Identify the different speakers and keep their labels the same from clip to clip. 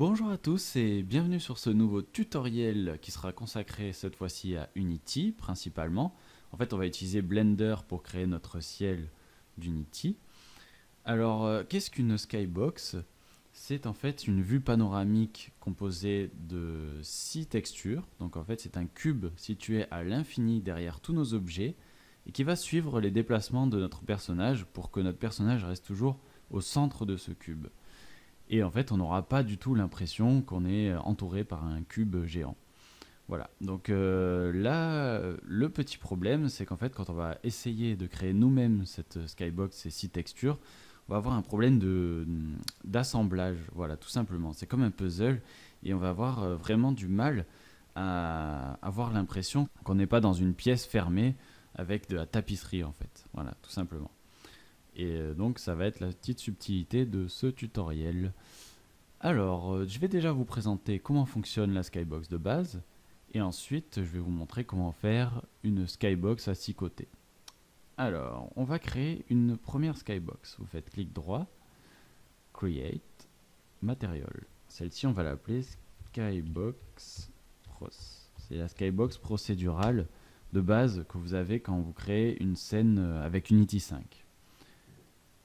Speaker 1: Bonjour à tous et bienvenue sur ce nouveau tutoriel qui sera consacré cette fois-ci à Unity principalement. En fait, on va utiliser Blender pour créer notre ciel d'Unity. Alors, qu'est-ce qu'une skybox? C'est en fait une vue panoramique composée de 6 textures. Donc en fait, c'est un cube situé à l'infini derrière tous nos objets et qui va suivre les déplacements de notre personnage pour que notre personnage reste toujours au centre de ce cube. Et en fait, on n'aura pas du tout l'impression qu'on est entouré par un cube géant. Voilà, donc là, le petit problème, c'est qu'en fait, quand on va essayer de créer nous-mêmes cette skybox, ces 6 textures, on va avoir un problème d'assemblage, voilà, tout simplement. C'est comme un puzzle, et on va avoir vraiment du mal à avoir l'impression qu'on n'est pas dans une pièce fermée avec de la tapisserie, en fait. Voilà, tout simplement. Et donc ça va être la petite subtilité de ce tutoriel. Alors, je vais déjà vous présenter comment fonctionne la skybox de base, et ensuite je vais vous montrer comment faire une skybox à 6 côtés. Alors, on va créer une première skybox. Vous faites clic droit, Create, Material. Celle-ci, on va l'appeler Skybox Pros. C'est la skybox procédurale de base que vous avez quand vous créez une scène avec Unity 5.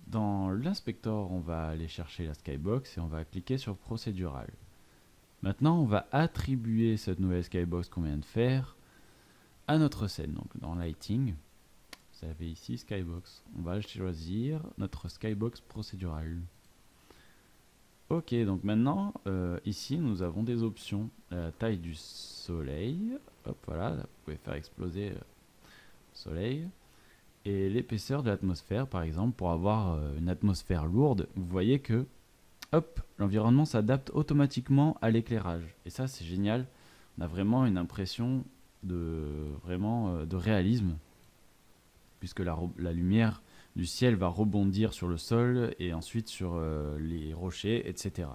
Speaker 1: Dans l'inspecteur, on va aller chercher la skybox et on va cliquer sur Procédural. Maintenant, on va attribuer cette nouvelle skybox qu'on vient de faire à notre scène. Donc dans Lighting, vous avez ici Skybox. On va choisir notre skybox procédurale. Ok, donc maintenant, ici, nous avons des options. La taille du soleil. Hop, voilà, vous pouvez faire exploser le soleil. Et l'épaisseur de l'atmosphère, par exemple, pour avoir une atmosphère lourde, vous voyez que hop, l'environnement s'adapte automatiquement à l'éclairage. Et ça, c'est génial. On a vraiment une impression de réalisme, puisque la lumière du ciel va rebondir sur le sol et ensuite sur les rochers, etc.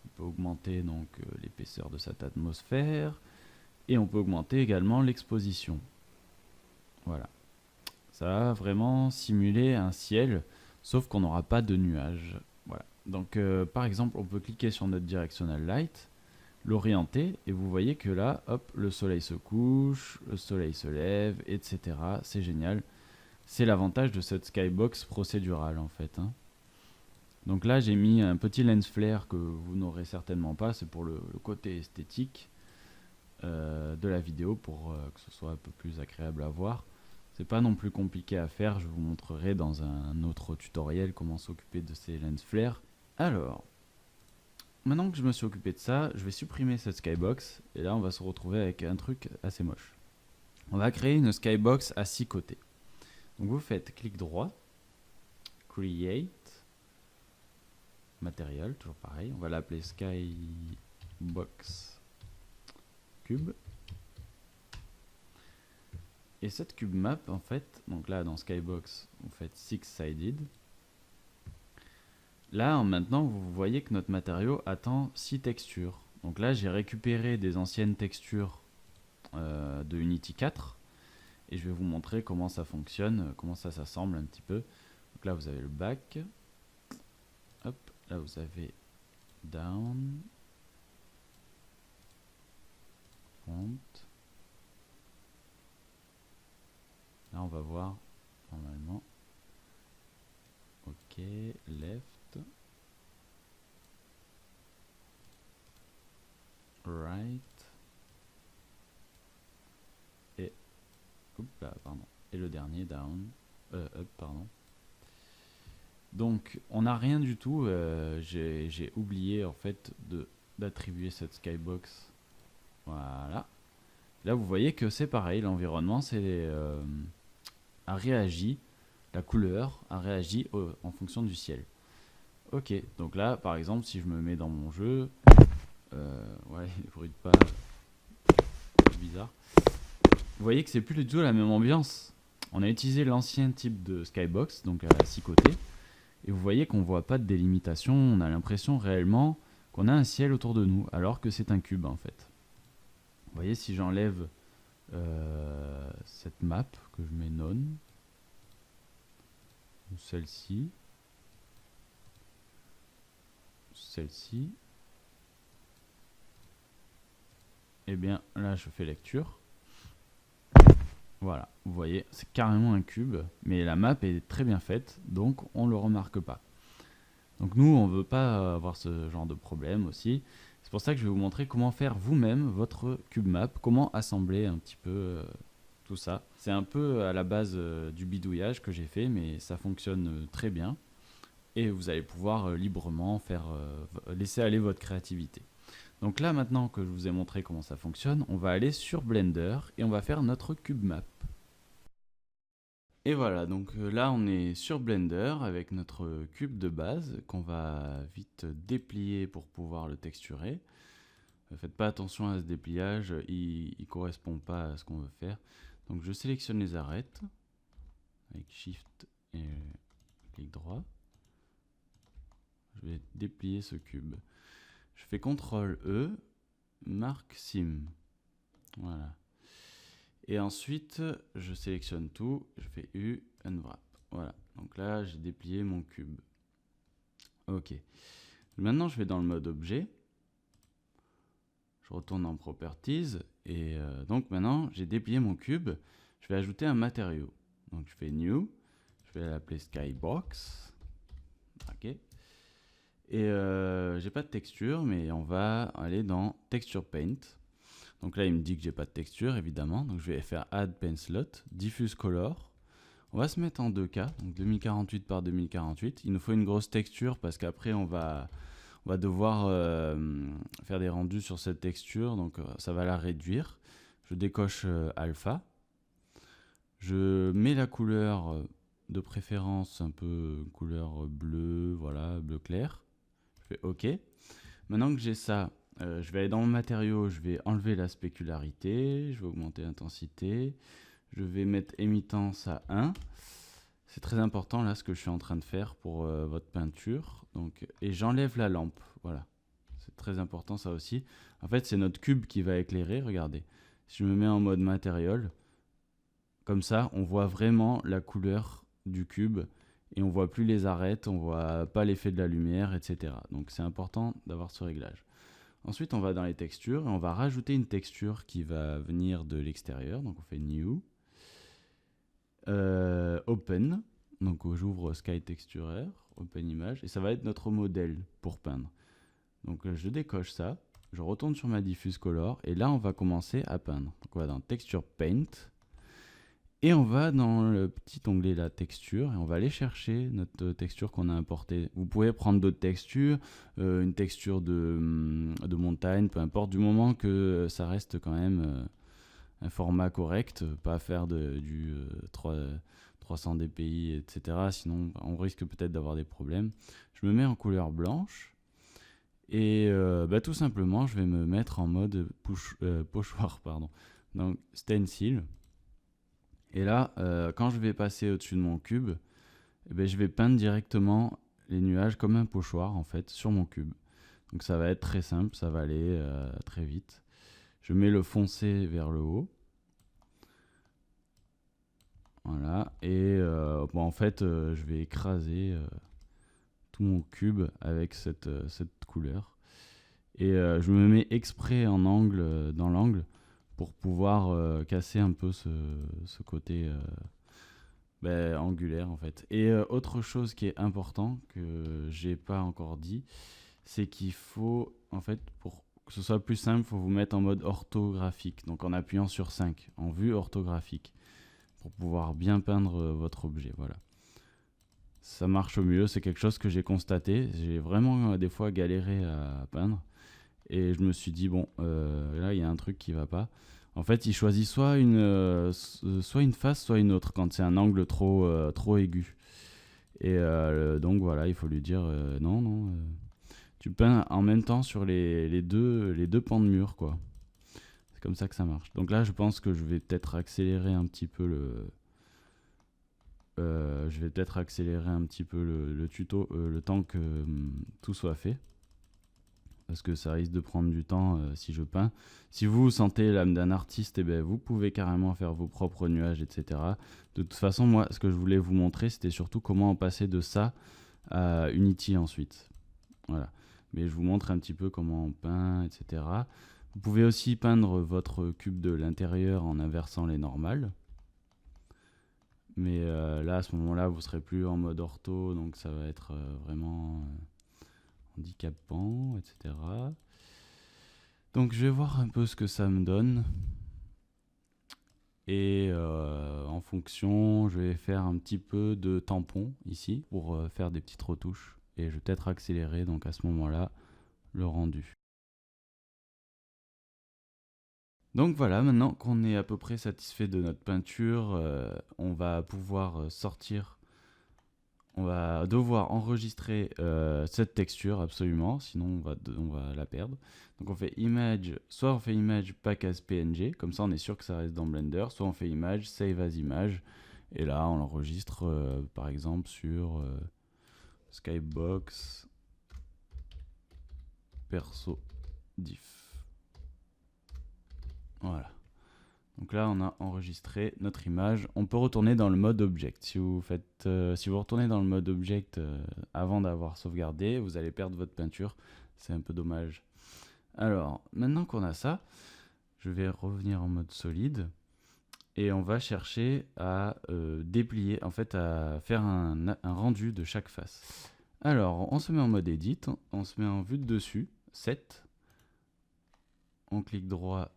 Speaker 1: On peut augmenter donc l'épaisseur de cette atmosphère et on peut augmenter également l'exposition. Voilà. Ça va vraiment simuler un ciel, sauf qu'on n'aura pas de nuages. Voilà. Donc par exemple, on peut cliquer sur notre directional light, l'orienter, et vous voyez que là, hop, le soleil se couche, le soleil se lève, etc. C'est génial. C'est l'avantage de cette skybox procédurale en fait. Donc là, j'ai mis un petit lens flare que vous n'aurez certainement pas, c'est pour le côté esthétique de la vidéo, pour que ce soit un peu plus agréable à voir. C'est pas non plus compliqué à faire, je vous montrerai dans un autre tutoriel comment s'occuper de ces lens flares. Alors, maintenant que je me suis occupé de ça, je vais supprimer cette skybox et là on va se retrouver avec un truc assez moche. On va créer une skybox à 6 côtés. Donc vous faites clic droit, Create, Material, toujours pareil, on va l'appeler Skybox Cube. Et cette cube map, en fait, donc là dans Skybox, vous faites Six-Sided. Là, maintenant, vous voyez que notre matériau attend 6 textures. Donc là, j'ai récupéré des anciennes textures de Unity 4. Et je vais vous montrer comment ça fonctionne, comment ça s'assemble un petit peu. Donc là, vous avez le back. Hop, là, vous avez down. Front. Là, on va voir normalement. Ok, left. Right. Et, pardon. Et le dernier, down. Up, pardon. Donc, on n'a rien du tout. J'ai oublié en fait d'attribuer cette skybox. Voilà. Là, vous voyez que c'est pareil. L'environnement a réagi. La couleur a réagi en fonction du ciel. Ok, donc là, par exemple, si je me mets dans mon jeu, ouais, il bruite pas, c'est bizarre. Vous voyez que c'est plus du tout la même ambiance. On a utilisé l'ancien type de skybox, donc à 6 côtés, et vous voyez qu'on voit pas de délimitation. On a l'impression réellement qu'on a un ciel autour de nous, alors que c'est un cube en fait. Vous voyez, si j'enlève cette map, que je mets non, celle-ci, Et bien là je fais lecture. Voilà, vous voyez, c'est carrément un cube, mais la map est très bien faite, donc on ne le remarque pas. Donc nous, on ne veut pas avoir ce genre de problème aussi. C'est pour ça que je vais vous montrer comment faire vous-même votre cube map, comment assembler un petit peu tout ça. C'est un peu à la base du bidouillage que j'ai fait, mais ça fonctionne très bien. Et vous allez pouvoir librement laisser aller votre créativité. Donc là, maintenant que je vous ai montré comment ça fonctionne, on va aller sur Blender et on va faire notre cube map. Et voilà, donc là on est sur Blender avec notre cube de base qu'on va vite déplier pour pouvoir le texturer. Faites pas attention à ce dépliage, il ne correspond pas à ce qu'on veut faire. Donc je sélectionne les arêtes avec Shift et clic droit. Je vais déplier ce cube. Je fais CTRL E, marque Sim. Voilà. Et ensuite, je sélectionne tout, je fais U, Unwrap. Voilà. Donc là, j'ai déplié mon cube. Ok. Maintenant, je vais dans le mode objet. Je retourne en Properties. Et donc maintenant, j'ai déplié mon cube. Je vais ajouter un matériau. Donc je fais New. Je vais l'appeler Skybox. Ok. Et j'ai pas de texture, mais on va aller dans Texture Paint. Donc là, il me dit que j'ai pas de texture, évidemment. Donc je vais faire Add Pen Slot, Diffuse Color. On va se mettre en 2K, donc 2048 par 2048. Il nous faut une grosse texture parce qu'après, on va devoir faire des rendus sur cette texture. Donc ça va la réduire. Je décoche Alpha. Je mets la couleur de préférence un peu couleur bleu, voilà, bleu clair. Je fais OK. Maintenant que j'ai ça, je vais aller dans mon matériau, je vais enlever la spécularité, je vais augmenter l'intensité, je vais mettre émittance à 1. C'est très important là ce que je suis en train de faire pour votre peinture. Donc, et j'enlève la lampe, voilà. C'est très important ça aussi. En fait, c'est notre cube qui va éclairer, regardez. Si je me mets en mode matériel, comme ça, on voit vraiment la couleur du cube et on voit plus les arêtes, on voit pas l'effet de la lumière, etc. Donc c'est important d'avoir ce réglage. Ensuite, on va dans les textures et on va rajouter une texture qui va venir de l'extérieur. Donc on fait New, Open. Donc j'ouvre Sky Texturer, Open Image, et ça va être notre modèle pour peindre. Donc je décoche ça, je retourne sur ma Diffuse Color et là on va commencer à peindre. Donc on va dans Texture Paint. Et on va dans le petit onglet la texture et on va aller chercher notre texture qu'on a importée. Vous pouvez prendre d'autres textures, une texture de montagne, peu importe, du moment que ça reste quand même un format correct, pas faire du 300 dpi, etc. Sinon on risque peut-être d'avoir des problèmes. Je me mets en couleur blanche et tout simplement je vais me mettre en mode pochoir, pardon. Donc stencil. Et là, quand je vais passer au-dessus de mon cube, je vais peindre directement les nuages comme un pochoir en fait sur mon cube. Donc ça va être très simple, ça va aller très vite. Je mets le foncé vers le haut. Voilà. Et en fait, je vais écraser tout mon cube avec cette couleur. Et je me mets exprès en angle, dans l'angle, pour pouvoir casser un peu ce côté angulaire en fait. Et autre chose qui est important que j'ai pas encore dit, c'est qu'il faut en fait, pour que ce soit plus simple, il faut vous mettre en mode orthographique, donc en appuyant sur 5, en vue orthographique, pour pouvoir bien peindre votre objet. Voilà. Ça marche au mieux, c'est quelque chose que j'ai constaté. J'ai vraiment des fois galéré à peindre. Et je me suis dit, bon, là, il y a un truc qui va pas. En fait, il choisit soit une face, soit une autre, quand c'est un angle trop aigu. Et donc, voilà, il faut lui dire, non, tu peins en même temps sur les deux pans de mur, quoi. C'est comme ça que ça marche. Donc là, je pense que je vais peut-être accélérer un petit peu le tuto, le temps que tout soit fait. Parce que ça risque de prendre du temps si je peins. Si vous sentez l'âme d'un artiste, vous pouvez carrément faire vos propres nuages, etc. De toute façon, moi, ce que je voulais vous montrer, c'était surtout comment passer de ça à Unity ensuite. Voilà. Mais je vous montre un petit peu comment on peint, etc. Vous pouvez aussi peindre votre cube de l'intérieur en inversant les normales. Mais là, à ce moment-là, vous serez plus en mode ortho, donc ça va être vraiment handicapant, etc. Donc je vais voir un peu ce que ça me donne. Et en fonction, je vais faire un petit peu de tampon ici pour faire des petites retouches. Et je vais peut-être accélérer, donc à ce moment-là, le rendu. Donc voilà, maintenant qu'on est à peu près satisfait de notre peinture, on va pouvoir sortir. On va devoir enregistrer cette texture absolument, sinon on va la perdre. Donc on fait image, soit on fait image pack as PNG, comme ça on est sûr que ça reste dans Blender, soit on fait image save as image, et là on l'enregistre par exemple sur Skybox perso diff. Voilà. Donc là, on a enregistré notre image. On peut retourner dans le mode object. Si vous retournez dans le mode object avant d'avoir sauvegardé, vous allez perdre votre peinture. C'est un peu dommage. Alors, maintenant qu'on a ça, je vais revenir en mode solide et on va chercher à déplier, en fait, à faire un rendu de chaque face. Alors, on se met en mode edit, on se met en vue de dessus, 7. On clique droit.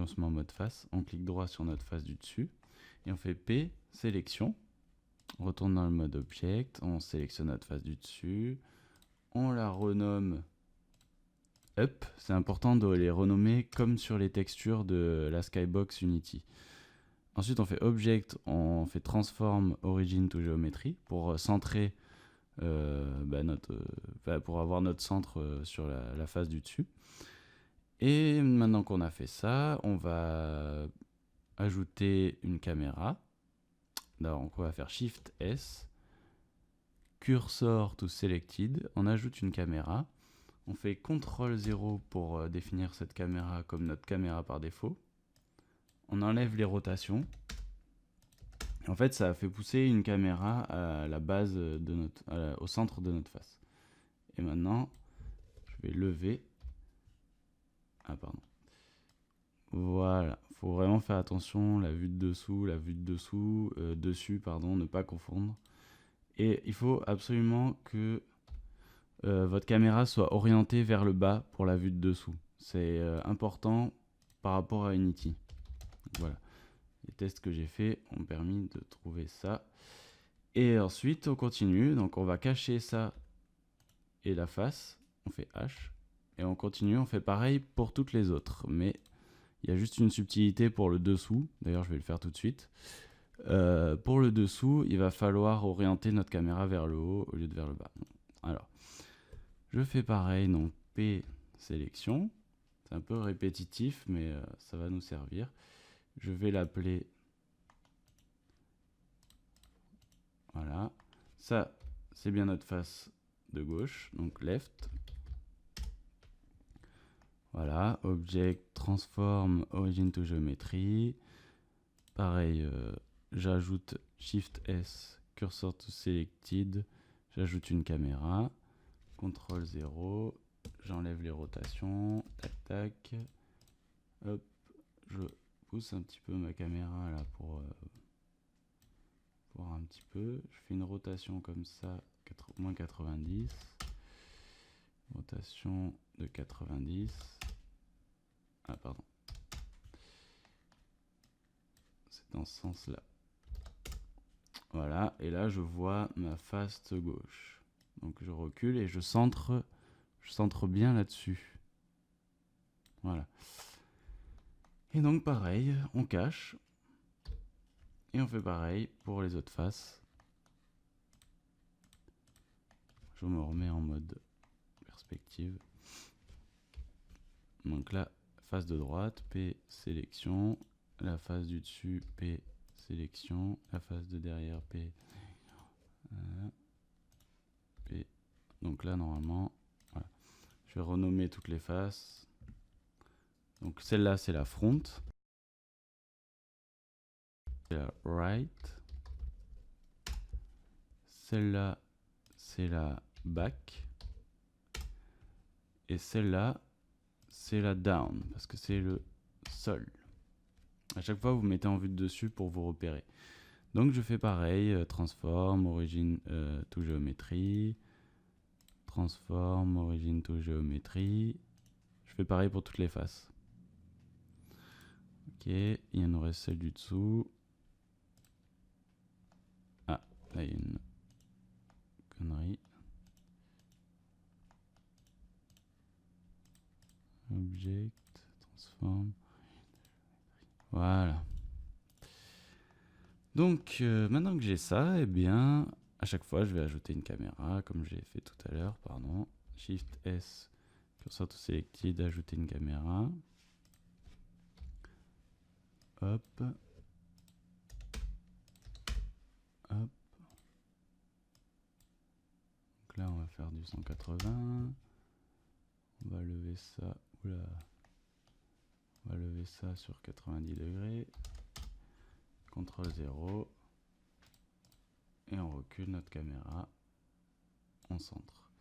Speaker 1: On se met en mode face, on clique droit sur notre face du dessus et on fait P, sélection, on retourne dans le mode object, on sélectionne notre face du dessus, on la renomme up, c'est important de les renommer comme sur les textures de la Skybox Unity. Ensuite on fait object, on fait transform origin to geometry pour centrer pour avoir notre centre sur la face du dessus. Et maintenant qu'on a fait ça, on va ajouter une caméra. Donc on va faire Shift S, Cursor to Selected, on ajoute une caméra. On fait CTRL 0 pour définir cette caméra comme notre caméra par défaut. On enlève les rotations. En fait, ça a fait pousser une caméra à la base de au centre de notre face. Et maintenant, je vais lever. Ah, pardon. Voilà, faut vraiment faire attention, la vue de dessous, dessus, pardon, ne pas confondre. Et il faut absolument que votre caméra soit orientée vers le bas pour la vue de dessous. C'est important par rapport à Unity. Donc, voilà, les tests que j'ai faits ont permis de trouver ça. Et ensuite, on continue, donc on va cacher ça et la face, on fait H. Et on continue, on fait pareil pour toutes les autres, mais il y a juste une subtilité pour le dessous. D'ailleurs, je vais le faire tout de suite. Pour le dessous, il va falloir orienter notre caméra vers le haut au lieu de vers le bas. Alors, je fais pareil, donc P sélection. C'est un peu répétitif, mais ça va nous servir. Je vais l'appeler. Voilà. Ça, c'est bien notre face de gauche, donc left. Voilà, object, transform, origin to geometry. Pareil, j'ajoute Shift S, cursor to selected, j'ajoute une caméra, CTRL 0, j'enlève les rotations, tac tac, hop, je pousse un petit peu ma caméra là pour voir un petit peu, je fais une rotation comme ça, moins 90, rotation de 90, ah pardon, c'est dans ce sens là. Voilà, et là je vois ma face gauche. Donc je recule et je centre bien là-dessus. Voilà. Et donc pareil, on cache. Et on fait pareil pour les autres faces. Je me remets en mode perspective. Donc là, face de droite, P, sélection. La face du dessus, P, sélection. La face de derrière, P. P. Donc là, normalement, voilà. Je vais renommer toutes les faces. Donc celle-là, c'est la front. C'est la right. Celle-là, c'est la back. Et celle-là, c'est la down, parce que c'est le sol. À chaque fois, vous mettez en vue de dessus pour vous repérer. Donc je fais pareil, transform, origin to géométrie, transform, origin to géométrie. Je fais pareil pour toutes les faces. Ok, il nous reste celle du dessous. Ah, là il y a une connerie. Object, transform. Voilà. Donc maintenant que j'ai ça, eh bien, à chaque fois je vais ajouter une caméra, comme j'ai fait tout à l'heure, pardon. Shift S, cursor to selected, ajouter une caméra. Hop. Hop. Donc là, on va faire du 180. On va lever ça. Oula. On va lever ça sur 90 degrés. CTRL 0. Et on recule notre caméra. On centre.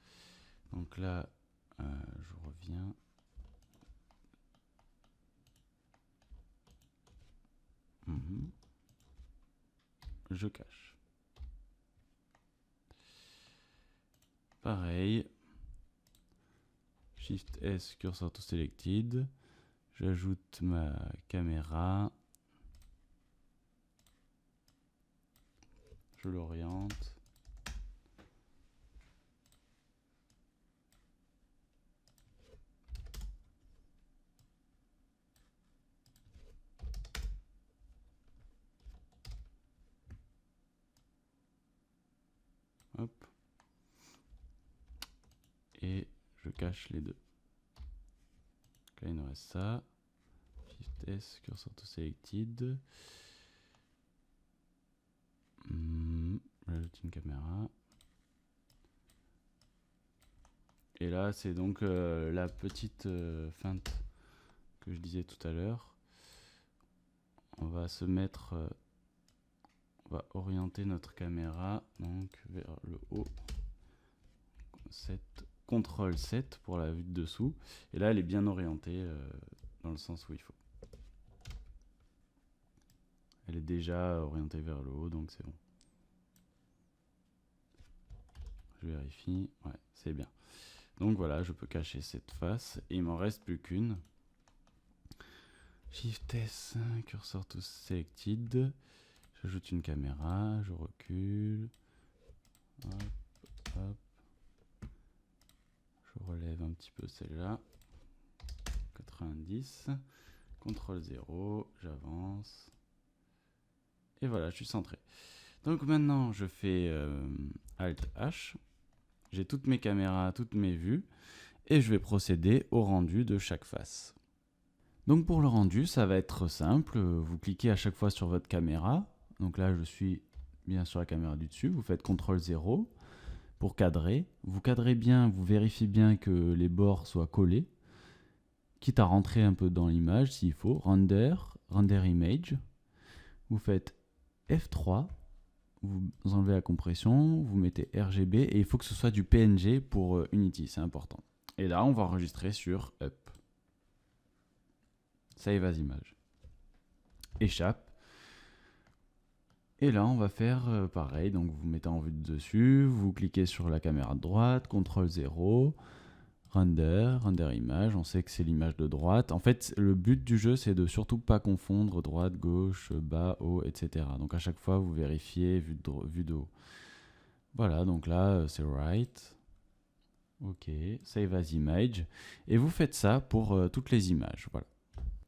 Speaker 1: Donc là, je reviens. Je cache. Pareil. Shift S, cursor to selected. J'ajoute ma caméra. Je l'oriente. Hop. Et je cache les deux. Donc là, il nous reste ça. Shift S, cursor to selected. J'ajoute une caméra. Et là, c'est donc la petite feinte que je disais tout à l'heure. On va se mettre... on va orienter notre caméra donc vers le haut. CTRL 7 pour la vue de dessous. Et là, elle est bien orientée dans le sens où il faut. Elle est déjà orientée vers le haut, donc c'est bon. Je vérifie. Ouais, c'est bien. Donc voilà, je peux cacher cette face. Et il m'en reste plus qu'une. Shift S, cursor to selected. J'ajoute une caméra, je recule. Hop, hop. Je relève un petit peu celle-là. 90. CTRL 0, j'avance. Et voilà, je suis centré. Donc maintenant, je fais Alt H. J'ai toutes mes caméras, toutes mes vues. Et je vais procéder au rendu de chaque face. Donc pour le rendu, ça va être simple. Vous cliquez à chaque fois sur votre caméra. Donc là, je suis bien sur la caméra du dessus. Vous faites CTRL 0 pour cadrer. Vous cadrez bien, vous vérifiez bien que les bords soient collés. Quitte à rentrer un peu dans l'image s'il faut. Render Image. Vous faites F3. Vous enlevez la compression. Vous mettez RGB. Et il faut que ce soit du PNG pour Unity. C'est important. Et là, on va enregistrer sur Up. Save as image. Échappe. Et là, on va faire pareil. Donc, vous mettez en vue de dessus. Vous cliquez sur la caméra de droite. CTRL 0. Render image. On sait que c'est l'image de droite. En fait, le but du jeu, c'est de surtout pas confondre droite, gauche, bas, haut, etc. Donc, à chaque fois, vous vérifiez vue de haut. Voilà, donc là, c'est right. OK. Save as image. Et vous faites ça pour toutes les images. Voilà.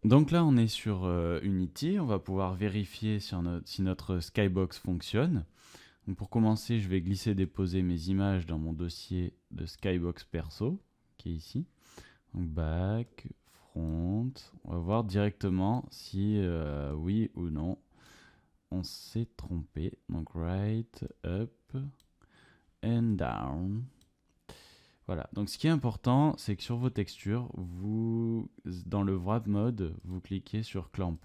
Speaker 1: Donc là, on est sur Unity. On va pouvoir vérifier si notre skybox fonctionne. Donc pour commencer, je vais glisser déposer mes images dans mon dossier de skybox perso, qui est ici. Donc back, front. On va voir directement si oui ou non on s'est trompé. Donc right, up and down. Voilà, donc ce qui est important, c'est que sur vos textures, dans le wrap mode, vous cliquez sur clamp.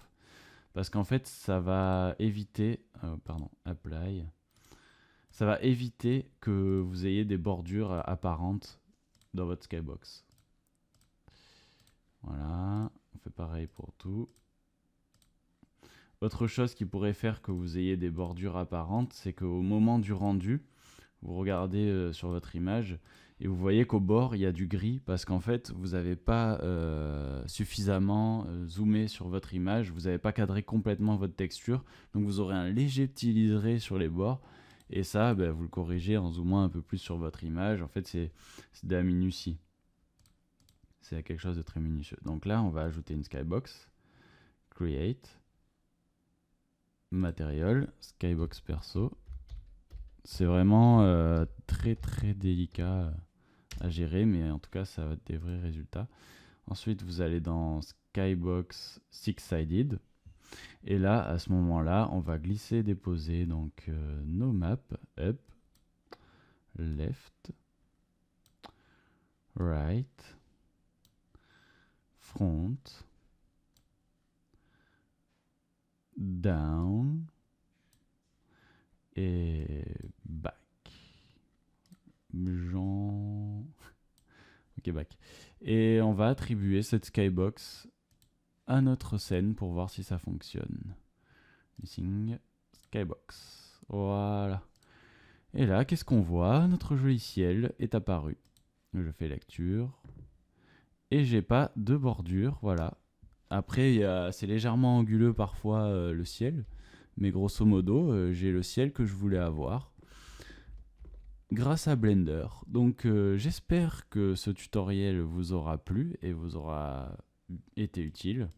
Speaker 1: Parce qu'en fait, ça va éviter, apply, ça va éviter que vous ayez des bordures apparentes dans votre skybox. Voilà, on fait pareil pour tout. Autre chose qui pourrait faire que vous ayez des bordures apparentes, c'est qu'au moment du rendu, vous regardez sur votre image et vous voyez qu'au bord, il y a du gris parce qu'en fait, vous n'avez pas suffisamment zoomé sur votre image, vous n'avez pas cadré complètement votre texture, donc vous aurez un léger petit liseré sur les bords. Et ça, vous le corrigez en zoomant un peu plus sur votre image. En fait, c'est de la minutie. C'est quelque chose de très minutieux. Donc là, on va ajouter une skybox. Create. Material. Skybox perso. C'est vraiment très très délicat à gérer, mais en tout cas, ça va être des vrais résultats. Ensuite, vous allez dans Skybox Six-Sided. Et là, à ce moment-là, on va glisser, déposer donc nos maps, up, left, right, front, down et back. Ok, back. Et on va attribuer cette skybox à notre scène pour voir si ça fonctionne. Missing skybox. Voilà. Et là, qu'est-ce qu'on voit? Notre joli ciel est apparu. Je fais lecture. Et j'ai pas de bordure, voilà. Après, c'est légèrement anguleux parfois le ciel. Mais grosso modo, j'ai le ciel que je voulais avoir grâce à Blender. Donc j'espère que ce tutoriel vous aura plu et vous aura été utile.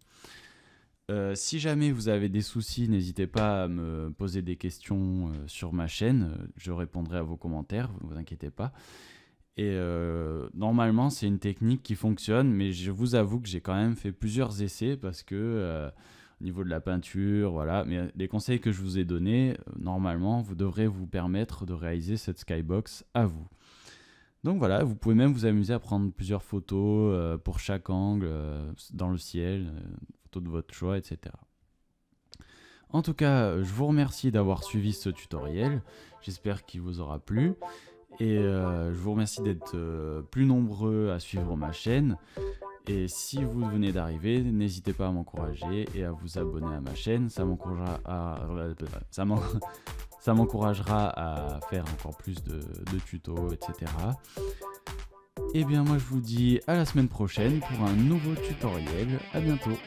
Speaker 1: Si jamais vous avez des soucis, n'hésitez pas à me poser des questions sur ma chaîne. Je répondrai à vos commentaires, ne vous inquiétez pas. Et normalement, c'est une technique qui fonctionne, mais je vous avoue que j'ai quand même fait plusieurs essais parce que au niveau de la peinture, voilà. Mais les conseils que je vous ai donnés, normalement, vous devrez vous permettre de réaliser cette skybox à vous. Donc voilà, vous pouvez même vous amuser à prendre plusieurs photos pour chaque angle dans le ciel, photos de votre choix, etc. En tout cas, je vous remercie d'avoir suivi ce tutoriel. J'espère qu'il vous aura plu. Et je vous remercie d'être plus nombreux à suivre ma chaîne. Et si vous venez d'arriver, n'hésitez pas à m'encourager et à vous abonner à ma chaîne. Ça m'encouragera à faire encore plus de tutos, etc. Et bien moi je vous dis à la semaine prochaine pour un nouveau tutoriel. À bientôt.